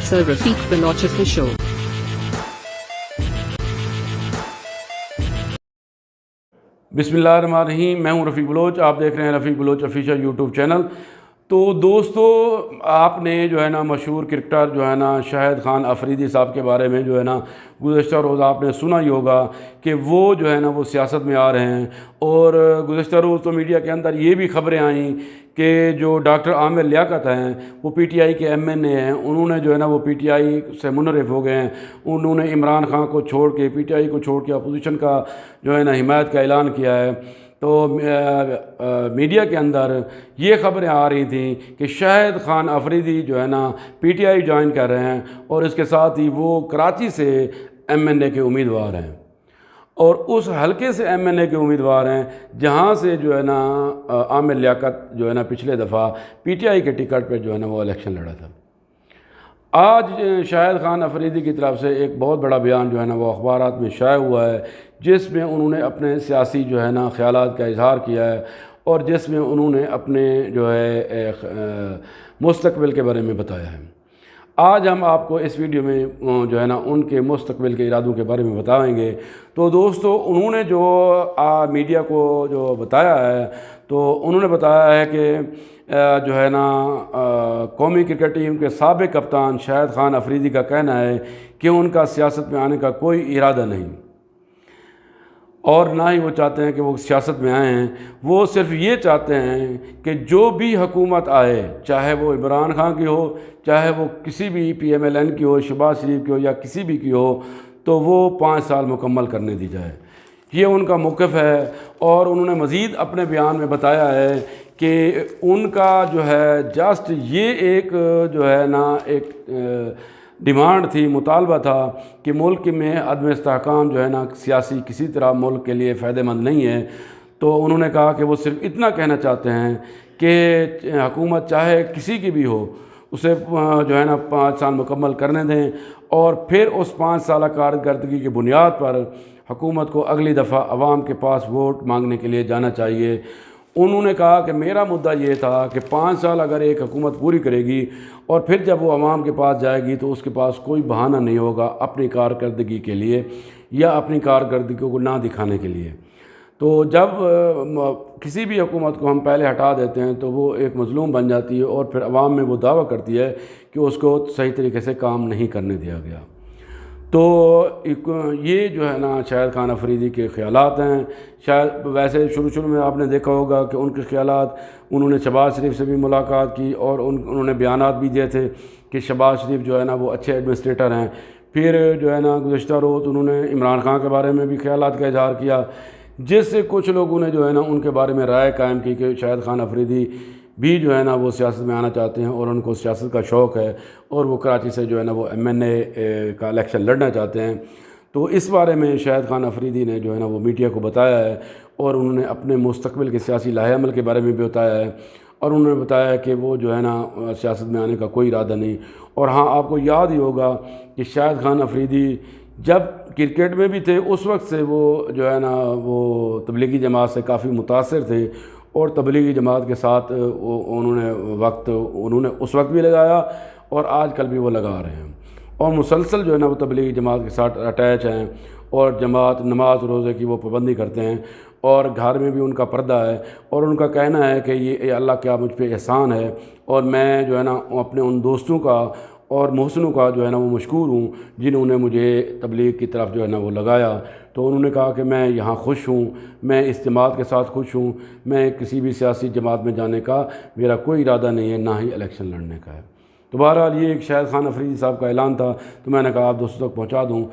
Sir Rafiq Balouch Official. बिस्मिल्लाहिर्रहमानिर्रहीम। मैं हूं रफ़ीक बलोच, आप देख रहे हैं रफ़ीक बलोच ऑफिशियल यूट्यूब चैनल। तो दोस्तों, आपने जो है ना मशहूर क्रिकेटर जो है ना शाहिद खान अफरीदी साहब के बारे में जो है ना गुज़श्ता रोज़ आपने सुना ही होगा कि वो जो है ना वो सियासत में आ रहे हैं। और गुज़श्ता रोज़ तो मीडिया के अंदर ये भी खबरें आईं कि जो डॉक्टर आमिर लियाकत हैं वो पीटीआई के एमएनए हैं, उन्होंने जो है ना वो पीटीआई से मुनहरफ हो गए हैं। उन्होंने इमरान खान को छोड़ के, पीटीआई को छोड़ के अपोजिशन का जो है ना हिमायत का ऐलान किया है। तो मीडिया के अंदर ये खबरें आ रही थी कि शाहिद खान अफरीदी जो है ना पीटीआई ज्वाइन कर रहे हैं और इसके साथ ही वो कराची से एमएनए के उम्मीदवार हैं और उस हलके से एमएनए के उम्मीदवार हैं जहां से जो है ना आमिर लियाकत जो है ना पिछले दफ़ा पीटीआई के टिकट पर जो है ना वो इलेक्शन लड़ा था। आज शाहिद खान अफरीदी की तरफ से एक बहुत बड़ा बयान जो है ना वो अखबारात में शाया हुआ है, जिसमें उन्होंने अपने सियासी जो है ना ख़यालात का इजहार किया है और जिसमें उन्होंने अपने जो है मुस्तकबिल के बारे में बताया है। आज हम आपको इस वीडियो में जो है ना उनके मुस्तकबिल के इरादों के बारे में बताएंगे। तो दोस्तों, उन्होंने जो मीडिया को जो बताया है, तो उन्होंने बताया है कि जो है ना कौमी क्रिकेट टीम के साबिक़ कप्तान शाहिद खान अफरीदी का कहना है कि उनका सियासत में आने का कोई इरादा नहीं और ना ही वो चाहते हैं कि वो सियासत में आए हैं। वो सिर्फ ये चाहते हैं कि जो भी हुकूमत आए, चाहे वो इमरान खान की हो, चाहे वो किसी भी PMLN की हो, शहबाज शरीफ की हो या किसी भी की हो, तो वो 5 साल मुकम्मल करने दी जाए। ये उनका मौक़िफ़ है। और उन्होंने मज़ीद अपने बयान में बताया है कि उनका जो है जस्ट ये एक जो है ना एक डिमांड थी, मुतालबा था कि मुल्क में अदम इस्तेहकाम जो है ना सियासी किसी तरह मुल्क के लिए फ़ायदेमंद नहीं है। तो उन्होंने कहा कि वो सिर्फ इतना कहना चाहते हैं कि हुकूमत चाहे किसी की भी हो, उसे जो है ना 5 साल मुकम्मल करने दें और फिर उस 5 साल कारकर्दगी की बुनियाद पर हुकूमत को अगली दफ़ा अवाम के पास वोट मांगने के लिए जाना चाहिए। उन्होंने कहा कि मेरा मुद्दा ये था कि 5 साल अगर एक हुकूमत पूरी करेगी और फिर जब वो अवाम के पास जाएगी तो उसके पास कोई बहाना नहीं होगा अपनी कारकर्दगी के लिए या अपनी कारकर्दगी को ना दिखाने के लिए। तो जब किसी भी हुकूमत को हम पहले हटा देते हैं तो वो एक मज़लूम बन जाती है और फिर अवाम में वो दावा करती है कि उसको सही तरीके से काम नहीं करने दिया गया। तो ये जो है ना शाहिद खान अफरीदी के ख़यालात हैं। शायद वैसे शुरू में आपने देखा होगा कि उनके ख़यालात, उन्होंने शहबाज शरीफ से भी मुलाकात की और उन्होंने बयानात भी दिए थे कि शहबाज शरीफ जो है ना वो अच्छे एडमिनिस्ट्रेटर हैं। फिर जो है ना गुज़श्ता रोज़ उन्होंने इमरान खान के बारे में भी ख़यालात का इजहार किया, जिससे कुछ लोगों ने जो है ना उनके बारे में राय कायम की कि शाहिद खान अफरीदी भी जो है ना वो सियासत में आना चाहते हैं और उनको सियासत का शौक़ है और वो कराची से जो है ना वो एमएनए का इलेक्शन लड़ना चाहते हैं। तो इस बारे में शाहिद खान अफरीदी ने जो है ना वो मीडिया को बताया है और उन्होंने अपने मुस्तकबिल के सियासी लाहे अमल के बारे में भी बताया है और उन्होंने बताया कि वो जो है ना सियासत में आने का कोई इरादा नहीं। और हाँ, आपको याद ही होगा कि शाहिद खान अफरीदी जब क्रिकेट में भी थे उस वक्त से वो जो है ना वो तबलीगी जमात से काफ़ी मुतासर थे और तबलीगी जमात के साथ उन्होंने उस वक्त भी लगाया और आजकल भी वो लगा रहे हैं और मुसलसल जो है ना वो तबलीगी जमात के साथ अटैच हैं और जमात नमाज रोज़े की वो पाबंदी करते हैं और घर में भी उनका पर्दा है और उनका कहना है कि ये अल्लाह का मुझ पे एहसान है और मैं जो है ना अपने उन दोस्तों का और मोहसिनों का जो है ना वो मशकूर हूँ जिन्होंने मुझे तबलीग की तरफ जो है ना वो लगाया। तो उन्होंने कहा कि मैं यहाँ खुश हूँ, मैं इस जमात के साथ खुश हूँ, मैं किसी भी सियासी जमात में जाने का मेरा कोई इरादा नहीं है, ना ही इलेक्शन लड़ने का है। तो बहरहाल ये एक शाहिद खान अफरीदी साहब का ऐलान था, तो मैंने कहा आप दोस्तों तक पहुँचा दूँ।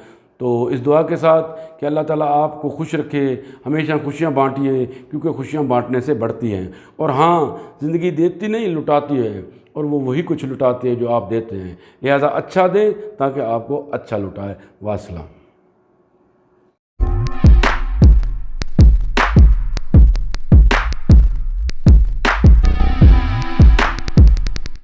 तो इस दुआ के साथ कि अल्लाह ताला आपको खुश रखे, हमेशा खुशियाँ बांटिए, क्योंकि खुशियाँ बांटने से बढ़ती हैं। और हाँ, ज़िंदगी देती नहीं लुटाती है और वो वही कुछ लुटाती है जो आप देते हैं। लिहाजा अच्छा दें ताकि आपको अच्छा लुटाए। वासलाम।